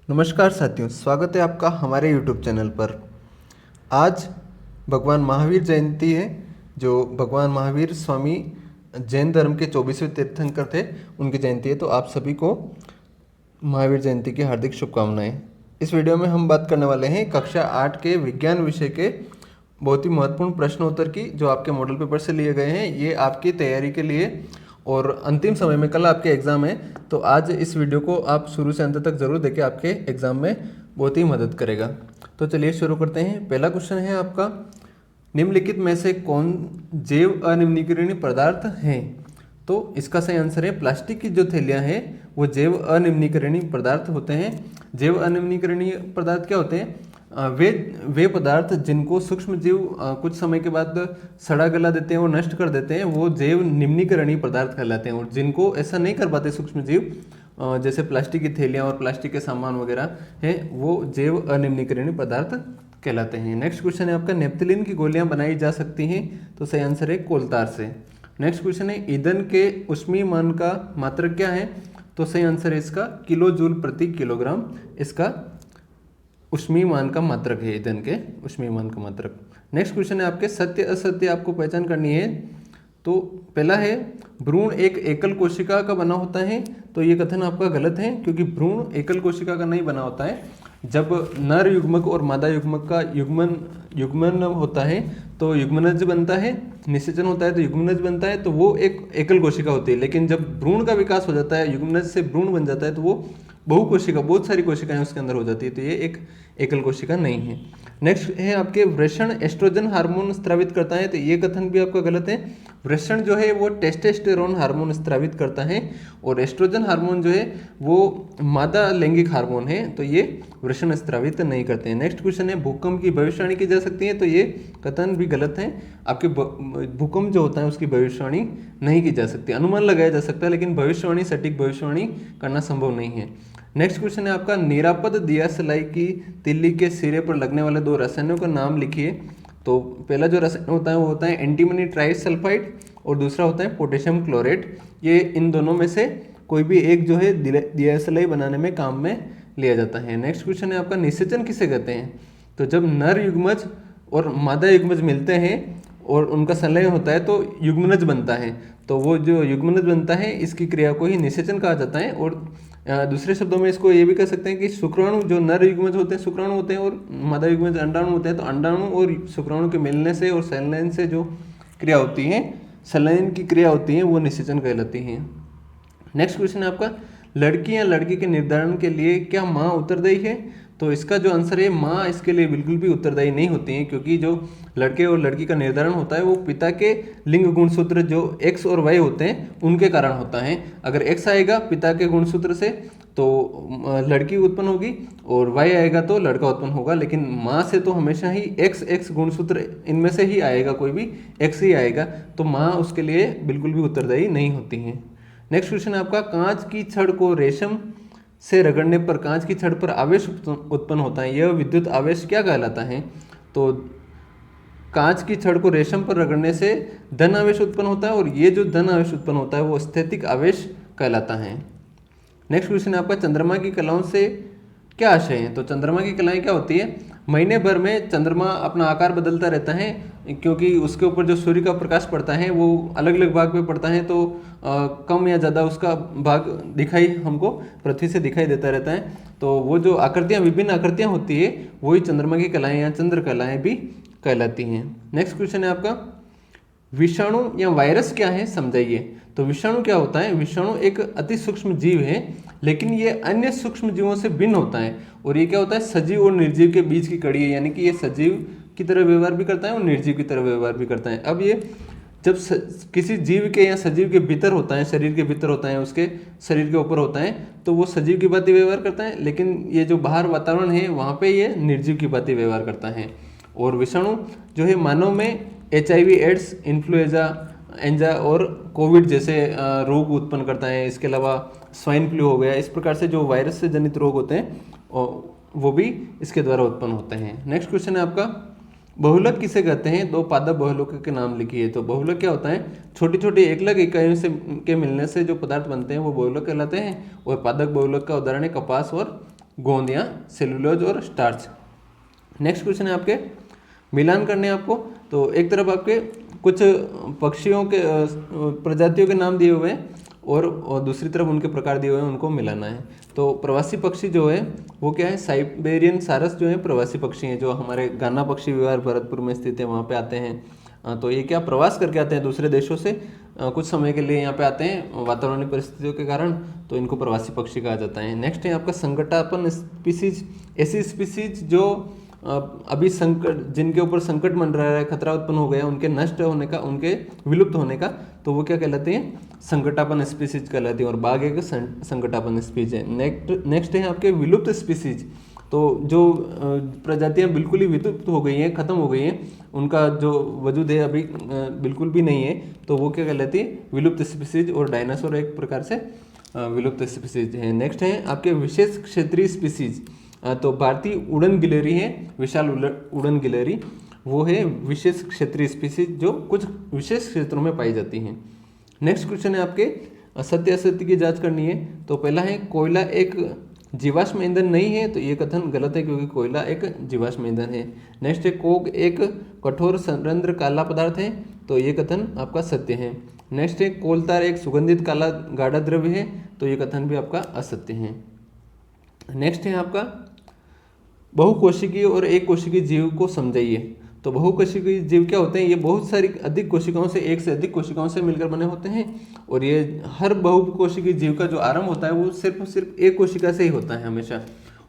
नमस्कार साथियों, स्वागत है आपका हमारे YouTube चैनल पर। आज भगवान महावीर जयंती है। जो भगवान महावीर स्वामी जैन धर्म के 24वें तीर्थंकर थे, उनकी जयंती है। तो आप सभी को महावीर जयंती की हार्दिक शुभकामनाएं। इस वीडियो में हम बात करने वाले हैं कक्षा 8 के विज्ञान विषय के बहुत ही महत्वपूर्ण प्रश्न उत्तर की, जो आपके मॉडल पेपर से लिए गए हैं। ये आपकी तैयारी के लिए और अंतिम समय में कल आपके एग्ज़ाम है, तो आज इस वीडियो को आप शुरू से अंत तक ज़रूर देखें, आपके एग्ज़ाम में बहुत ही मदद करेगा। तो चलिए शुरू करते हैं। पहला क्वेश्चन है आपका, निम्नलिखित में से कौन जैव अनिम्नीकरणीय पदार्थ हैं? तो इसका सही आंसर है प्लास्टिक की जो थैलियाँ हैं वो जैव अनिम्नीकरणीय पदार्थ होते हैं। जैव अनिम्नीकरणीय पदार्थ क्या होते हैं? वे पदार्थ जिनको सूक्ष्म जीव कुछ समय के बाद सड़ा गला देते हैं और नष्ट कर देते हैं, वो जैव निम्नीकरणीय पदार्थ कहलाते हैं। और जिनको ऐसा नहीं कर पाते सूक्ष्म जीव, जैसे प्लास्टिक की थैलियाँ और प्लास्टिक के सामान वगैरह हैं, वो जैव अनिम्नीकरणीय पदार्थ कहलाते हैं। नेक्स्ट क्वेश्चन है आपका, नेप्थलीन की गोलियां बनाई जा सकती हैं? तो सही आंसर है कोलतार से। नेक्स्ट क्वेश्चन है, ईंधन के ऊष्मीयमान का मात्रक क्या है? तो सही आंसर है इसका किलो जूल प्रति किलोग्राम। इसका ऊष्मीयमान का मात्रक है, ईंधन के ऊष्मीयमान का मात्रक। नेक्स्ट क्वेश्चन है आपके, सत्य असत्य आपको पहचान करनी है। तो पहला है, भ्रूण एक एकल कोशिका का बना होता है। तो ये कथन आपका गलत है, क्योंकि भ्रूण एकल कोशिका का नहीं बना होता है। जब नर युग्मक और मादा युग्मक का युग्मन होता है तो युग्मनज बनता है, निषेचन होता है तो युग्मनज बनता है, तो वो एक एकल कोशिका होती है। लेकिन जब भ्रूण का विकास हो जाता है, युग्मनज से भ्रूण बन जाता है, तो वो बहुकोशिका, बहुत सारी कोशिकाएं उसके अंदर हो जाती है। तो ये एक एकल कोशिका नहीं है। नेक्स्ट है आपके, वृषण एस्ट्रोजन हार्मोन स्रावित करता है। तो ये कथन भी आपका गलत है। वृषण जो है वो टेस्टोस्टेरोन हार्मोन स्रावित करता है, और एस्ट्रोजन हार्मोन जो है वो मादा लैंगिक हार्मोन है। तो ये वृषण स्रावित नहीं करते हैं। नेक्स्ट क्वेश्चन है, भूकंप की भविष्यवाणी की जा सकती है? तो ये कथन भी गलत है। आपके भूकंप जो होता है उसकी भविष्यवाणी नहीं की जा सकती। अनुमान लगाया जा सकता है, लेकिन भविष्यवाणी, सटीक भविष्यवाणी करना संभव नहीं है। नेक्स्ट क्वेश्चन है आपका, निरापद दियासलाई की तिल्ली के सिरे पर लगने वाले दो रसायनों का नाम लिखिए। तो पहला जो रसायन होता है वो होता है एंटीमनी ट्राइसल्फाइड, और दूसरा होता है पोटेशियम क्लोरेट। ये इन दोनों में से कोई भी एक जो है दियासलाई बनाने में काम में लिया जाता है। नेक्स्ट क्वेश्चन है आपका, निषेचन किसे कहते हैं? तो जब नर युग्मज और मादा युग्मज मिलते हैं और उनका संलयन होता है तो युग्मनज बनता है। तो वो जो युग्मनज बनता है, इसकी क्रिया को ही निषेचन कहा जाता है। और दूसरे शब्दों में इसको ये भी कह सकते हैं कि शुक्राणु, जो नर युग्मज होते हैं शुक्राणु होते हैं और मादा युग्मज अंडाणु होते हैं, तो अंडाणु और शुक्राणु के मिलने से और संलयन से जो क्रिया होती है, संलयन की क्रिया होती है, वो निषेचन कहलाती है। नेक्स्ट क्वेश्चन है आपका, लड़की या लड़के के निर्धारण के लिए क्या माँ उत्तरदायी है? तो इसका जो आंसर है, माँ इसके लिए बिल्कुल भी उत्तरदायी नहीं होती है, क्योंकि जो लड़के और लड़की का निर्धारण होता है वो पिता के लिंग गुणसूत्र जो एक्स और वाई होते हैं उनके कारण होता है। अगर एक्स आएगा पिता के गुणसूत्र से तो लड़की उत्पन्न होगी, और वाई आएगा तो लड़का उत्पन्न होगा। लेकिन माँ से तो हमेशा ही एक्स गुणसूत्र इनमें से ही आएगा, कोई भी एक्स ही आएगा, तो माँ उसके लिए बिल्कुल भी उत्तरदायी नहीं होती है। नेक्स्ट क्वेश्चन है आपका, कांच की छड़ को रेशम से रगड़ने पर कांच की छड़ पर आवेश उत्पन्न होता है, यह विद्युत आवेश क्या कहलाता है? तो कांच की छड़ को रेशम पर रगड़ने से धन आवेश उत्पन्न होता है, और ये जो धन आवेश उत्पन्न होता है वो स्थैतिक आवेश कहलाता है। नेक्स्ट क्वेश्चन है आपका, चंद्रमा की कलाओं से क्या आशय है? तो चंद्रमा की कलाएं क्या होती है? महीने भर में चंद्रमा अपना आकार बदलता रहता है, क्योंकि उसके ऊपर जो सूर्य का प्रकाश पड़ता है वो अलग अलग भाग पे पड़ता है, तो कम या ज़्यादा उसका भाग दिखाई हमको पृथ्वी से दिखाई देता रहता है। तो वो जो आकृतियाँ, विभिन्न आकृतियाँ होती है, वही चंद्रमा की कलाएँ या चंद्र कलाएँ भी कहलाती हैं। नेक्स्ट क्वेश्चन है आपका, विषाणु या वायरस क्या है, समझाइए। तो विषाणु क्या होता है? विषाणु एक अति सूक्ष्म जीव है, लेकिन ये अन्य सूक्ष्म जीवों से भिन्न होता है। और ये क्या होता है? सजीव और निर्जीव के बीच की कड़ी है, यानी कि ये सजीव की तरह व्यवहार भी करता है और निर्जीव की तरह व्यवहार भी करता है। अब ये जब किसी जीव के या सजीव के भीतर होता है, शरीर के भीतर होता है, उसके शरीर के ऊपर होता है, तो वो सजीव की भांति व्यवहार करता है। लेकिन ये जो बाहर वातावरण है वहाँ पे ये निर्जीव की भांति व्यवहार करता है। और विषाणु जो है मानव में HIV, एड्स, इन्फ्लुएंजा, एंजा और कोविड जैसे रोग उत्पन्न करता है। इसके अलावा स्वाइन फ्लू हो गया, इस प्रकार से जो वायरस से जनित रोग होते हैं वो भी इसके द्वारा उत्पन्न होते हैं। नेक्स्ट क्वेश्चन है आपका, बहुलक किसे कहते हैं? दो पादप बहुलक के नाम लिखिए। तो बहुलक क्या होता है? छोटी छोटी एकलक इकाइयों से के मिलने से जो पदार्थ बनते हैं वो बहुलक कहलाते हैं। और पादप बहुलक का उदाहरण है कपास और गोंद या सेलुलोज और स्टार्च। नेक्स्ट क्वेश्चन है आपके मिलान करने आपको, तो एक तरफ आपके कुछ पक्षियों के प्रजातियों के नाम दिए हुए हैं और दूसरी तरफ उनके प्रकार दिए हुए हैं, उनको मिलाना है। तो प्रवासी पक्षी जो है वो क्या है, साइबेरियन सारस जो है प्रवासी पक्षी हैं, जो हमारे गाना पक्षी विहार भरतपुर में स्थित है, वहाँ पे आते हैं। तो ये क्या प्रवास करके आते हैं दूसरे देशों से, कुछ समय के लिए यहाँ पे आते हैं वातावरणीय परिस्थितियों के कारण, तो इनको प्रवासी पक्षी कहा जाता है। नेक्स्ट है आपका संकटापन्न स्पीसीज, ऐसी स्पीसीज जो अभी संकट, जिनके ऊपर संकट मंडरा रहा है, खतरा उत्पन्न हो गया उनके नष्ट होने का, उनके विलुप्त होने का, तो वो क्या कहलाते हैं, संकटापन्न स्पीसीज कहलाती है। और बाघ एक संकटापन्न स्पीसीज है। नेक्स्ट है आपके विलुप्त स्पीसीज, तो जो प्रजातियां बिल्कुल ही विलुप्त हो गई हैं, खत्म हो गई हैं, उनका जो वजूद है अभी बिल्कुल भी नहीं है, तो वो क्या कहलाती है, विलुप्त स्पीसीज। और डायनासोर एक प्रकार से विलुप्त स्पीसीज है। नेक्स्ट है आपके विशेष क्षेत्रीय स्पीसीज, तो भारतीय उड़न गिलहरी है, विशाल उड़न गिलहरी, वो है विशेष क्षेत्रीय स्पीसीज जो कुछ विशेष क्षेत्रों में पाई जाती हैं। नेक्स्ट क्वेश्चन है आपके सत्य असत्य की जांच करनी है। तो पहला है कोयला एक जीवाश्म ईंधन नहीं है, तो ये कथन गलत है क्योंकि कोयला एक जीवाश्म ईंधन है। नेक्स्ट है कोक एक कठोर संरंध्र काला पदार्थ है, तो ये कथन आपका सत्य है। नेक्स्ट है कोलतार एक सुगंधित काला गाढ़ा द्रव्य है, तो ये कथन भी आपका असत्य है। नेक्स्ट है आपका बहुकोशिकीय और एक कोशिकीय जीव को समझाइए। तो बहुकोशिकीय जीव क्या होते हैं, ये बहुत सारी अधिक कोशिकाओं से, एक से अधिक कोशिकाओं से मिलकर बने होते हैं, और ये हर बहुकोशिकीय जीव का जो आरंभ होता है वो सिर्फ एक कोशिका से ही होता है हमेशा।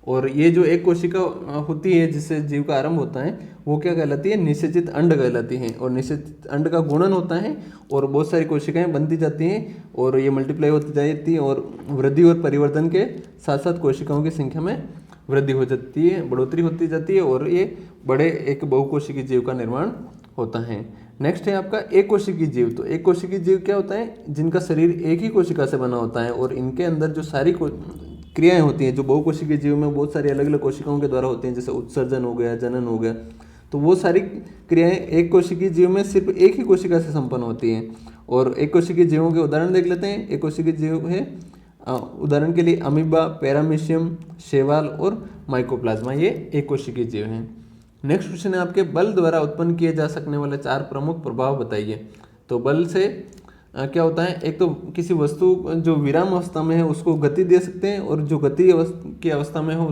और ये जो एक कोशिका होती है जिससे जीव का आरंभ होता है वो क्या कहलाती है, निषेचित अंड कहलाती है। और निषेचित अंड का गुणन होता है और बहुत सारी कोशिकाएं बनती जाती हैं और ये मल्टीप्लाई होती जाती है, और वृद्धि और परिवर्तन के साथ साथ कोशिकाओं की संख्या में वृद्धि हो जाती है, बढ़ोतरी होती जाती है, और ये बड़े एक बहुकोशिकीय जीव का निर्माण होता है। नेक्स्ट है आपका एक कोशिकीय जीव। तो एक कोशिकीय जीव क्या होता है, जिनका शरीर एक ही कोशिका से बना होता है और इनके अंदर जो सारी क्रियाएं होती हैं, जो बहुकोशिकीय जीव में बहुत सारी अलग अलग कोशिकाओं के द्वारा होती हैं, जैसे उत्सर्जन हो गया, जनन हो गया, तो वो सारी क्रियाएं एक कोशिकीय जीव में सिर्फ एक ही कोशिका से संपन्न होती हैं। और एक कोशिकीय जीवों के उदाहरण देख लेते हैं। एक कोशिकीय जीव है, उदाहरण के लिए अमीबा, पैरामीशियम, शैवाल और माइकोप्लाज्मा, ये एक कोशिकीय जीव हैं। नेक्स्ट क्वेश्चन है आपके बल द्वारा उत्पन्न किए जा सकने वाले 4 प्रमुख प्रभाव बताइए। तो बल से क्या होता है, एक तो किसी वस्तु जो विराम अवस्था में है उसको गति दे सकते हैं, और जो गति की अवस्था में हो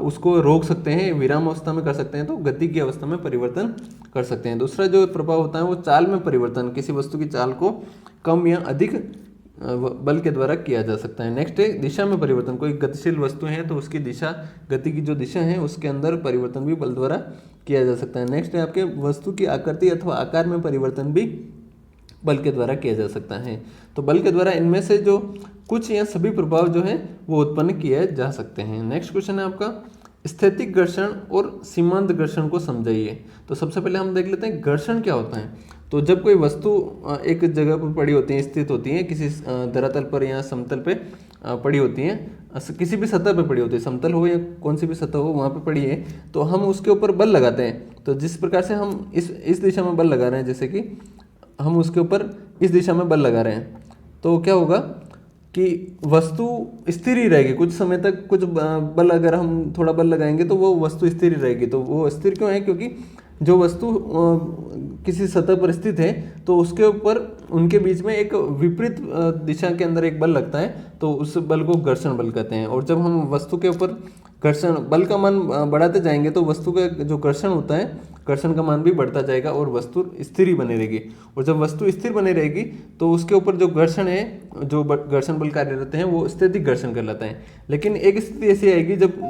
उसको रोक सकते हैं, विराम अवस्था में कर सकते हैं, तो गति की अवस्था में परिवर्तन कर सकते हैं। दूसरा जो प्रभाव होता है वो चाल में परिवर्तन, किसी वस्तु की चाल को कम या अधिक बल के द्वारा किया जा सकता है। नेक्स्ट है दिशा में परिवर्तन, कोई गतिशील वस्तु है तो उसकी दिशा, गति की जो दिशा है उसके अंदर परिवर्तन भी बल द्वारा किया जा सकता है। नेक्स्ट है आपके वस्तु की आकृति अथवा आकार में परिवर्तन भी बल के द्वारा किया जा सकता है। तो बल के द्वारा इनमें से जो कुछ या सभी प्रभाव जो है वो उत्पन्न किए जा सकते हैं। नेक्स्ट क्वेश्चन है आपका स्थैतिक घर्षण और सीमांत घर्षण को समझाइए। तो सबसे पहले हम देख लेते हैं घर्षण क्या होता है। तो जब कोई वस्तु एक जगह पर पड़ी होती है, स्थित होती है, किसी धरातल पर या समतल पे पड़ी होती है, किसी भी सतह पे पड़ी होती है, समतल हो या कौन सी भी सतह हो वहाँ पे पड़ी है, तो हम उसके ऊपर बल लगाते हैं। तो जिस प्रकार से हम इस दिशा में बल लगा रहे हैं, जैसे कि हम उसके ऊपर इस दिशा में बल लगा रहे हैं, तो क्या होगा कि वस्तु स्थिर ही रहेगी कुछ समय तक। कुछ बल अगर हम थोड़ा बल लगाएंगे तो वो वस्तु स्थिर ही रहेगी। तो वो स्थिर क्यों है, क्योंकि जो वस्तु किसी सतह पर स्थित है तो उसके ऊपर उनके बीच में एक विपरीत दिशा के अंदर एक बल लगता है, तो उस बल को घर्षण बल कहते हैं। और जब हम वस्तु के ऊपर घर्षण बल का मान बढ़ाते जाएंगे तो वस्तु का जो घर्षण होता है, घर्षण का मान भी बढ़ता जाएगा और वस्तु स्थिर ही बनी रहेगी। और जब वस्तु स्थिर बनी रहेगी तो उसके ऊपर जो घर्षण है, जो घर्षण बल कार्यरत हैं, वो स्थैतिक घर्षण कहलाता है। लेकिन एक स्थिति ऐसी आएगी जब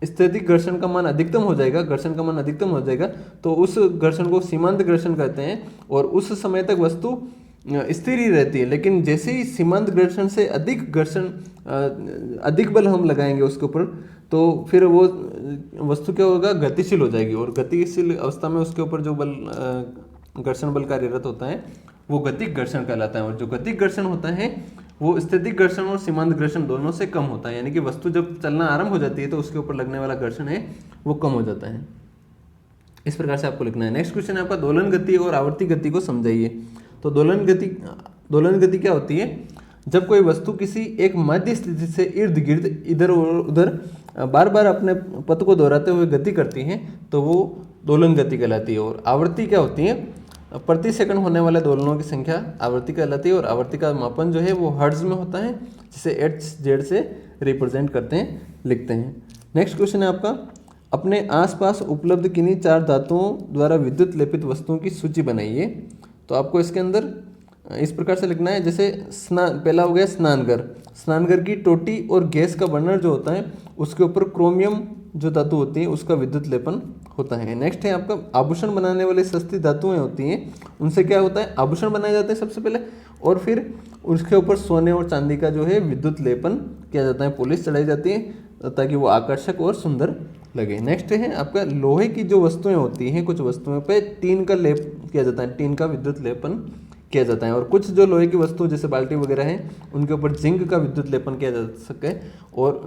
स्थैतिक घर्षण का मान अधिकतम हो जाएगा, घर्षण का मान अधिकतम हो जाएगा, तो उस घर्षण को सीमांत घर्षण कहते हैं, और उस समय तक वस्तु स्थिर ही रहती है। लेकिन जैसे ही सीमांत घर्षण से अधिक घर्षण, अधिक बल हम लगाएंगे उसके ऊपर, तो फिर वो वस्तु क्या होगा, गतिशील हो जाएगी। और गतिशील अवस्था में उसके ऊपर जो बल, घर्षण बल कार्यरत होता है, वो गतिक घर्षण कहलाता है। और जो गतिक घर्षण होता है वो स्थैतिक घर्षण और सीमांत घर्षण दोनों से कम होता है। यानी कि वस्तु जब चलना आरंभ हो जाती है तो उसके ऊपर लगने वाला घर्षण है वो कम हो जाता है। इस प्रकार से आपको लिखना है। नेक्स्ट क्वेश्चन है आपका दोलन गति और आवर्ती गति को समझाइए। तो दोलन गति क्या होती है, जब कोई वस्तु किसी एक मध्य स्थिति से इर्द गिर्द इधर और उधर बार बार अपने पथ को दोहराते हुए गति करती हैं तो वो दोलन गति कहलाती है। और आवृत्ति क्या होती है? प्रति सेकंड होने वाले दोलनों की संख्या आवृत्ति कहलाती है। और आवृत्ति का मापन जो है वो हर्ट्ज में होता है, जिसे HZ से रिप्रेजेंट करते हैं, लिखते हैं। नेक्स्ट क्वेश्चन है आपका, अपने आसपास उपलब्ध किन्हीं 4 धातुओं द्वारा विद्युत लेपित वस्तुओं की सूची बनाइए। तो आपको इसके अंदर इस प्रकार से लिखना है, जैसे पहला हो गया स्नानगर। स्नानगर की टोटी और गैस का बर्नर जो होता है उसके ऊपर क्रोमियम जो धातु होती है उसका विद्युत लेपन होता है। नेक्स्ट है आपका, आभूषण बनाने वाली सस्ती धातुएं होती हैं, उनसे क्या होता है? आभूषण बनाए जाते हैं सबसे पहले, और फिर उसके ऊपर सोने और चांदी का जो है विद्युत लेपन किया जाता है, पॉलिश चढ़ाई जाती है ताकि वो आकर्षक और सुंदर लगे। नेक्स्ट है आपका, लोहे की जो वस्तुएं होती हैं, कुछ वस्तुओं पे टीन का लेप किया जाता है, टीन का विद्युत लेपन किया जाता है। और कुछ जो लोहे की वस्तु जैसे बाल्टी वगैरह हैं उनके ऊपर जिंक का विद्युत लेपन किया जा सके और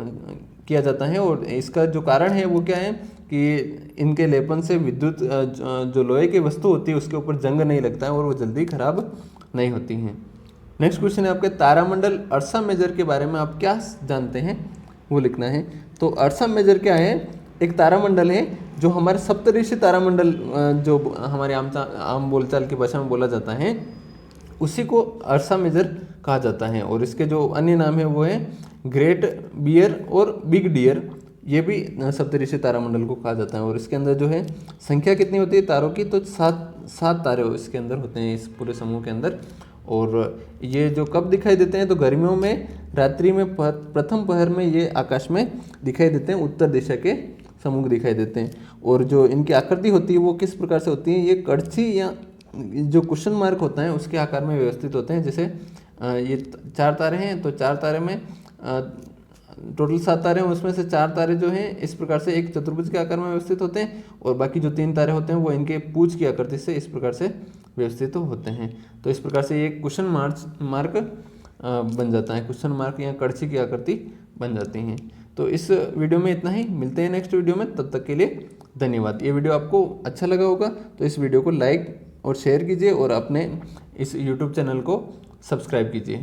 किया जाता है। और इसका जो कारण है वो क्या है कि इनके लेपन से विद्युत जो लोहे की वस्तु होती है उसके ऊपर जंग नहीं लगता है और वो जल्दी खराब नहीं होती हैं। नेक्स्ट क्वेश्चन है आपके, तारामंडल अर्सा मेजर के बारे में आप क्या जानते हैं वो लिखना है। तो अर्सा मेजर क्या है? एक तारामंडल है जो हमारे सप्तऋषि तारामंडल जो हमारे आम बोलचाल की भाषा में बोला जाता है उसी को अर्सा मेजर कहा जाता है। और इसके जो अन्य नाम है वो है ग्रेट बियर और बिग डियर, ये भी सप्तऋषि तारामंडल को कहा जाता है। और इसके अंदर जो है संख्या कितनी होती है तारों की? तो सात तारे इसके अंदर होते हैं, इस पूरे समूह के अंदर। और ये जो कब दिखाई देते हैं? तो गर्मियों में रात्रि में प्रथम पहर में ये आकाश में दिखाई देते हैं, उत्तर दिशा के समूह दिखाई देते हैं। और जो इनकी आकृति होती है वो किस प्रकार से होती है? ये कड़छी या जो क्वेश्चन मार्क होता है उसके आकार में व्यवस्थित होते हैं। जैसे ये 4 तारे हैं तो 4 तारे में टोटल 7 तारे हैं, उसमें से 4 तारे जो हैं इस प्रकार से एक चतुर्भुज के आकार में व्यवस्थित होते हैं और बाकी जो 3 तारे होते हैं वो इनके पूंछ की आकृति से इस प्रकार से व्यवस्थित होते हैं। तो इस प्रकार से ये क्वेश्चन मार्क बन जाता है, क्वेश्चन मार्क या कड़छी की आकृति बन जाती हैं। तो इस वीडियो में इतना ही, मिलते हैं नेक्स्ट वीडियो में, तब तक के लिए धन्यवाद। ये वीडियो आपको अच्छा लगा होगा तो इस वीडियो को लाइक और शेयर कीजिए और अपने इस YouTube चैनल को सब्सक्राइब कीजिए।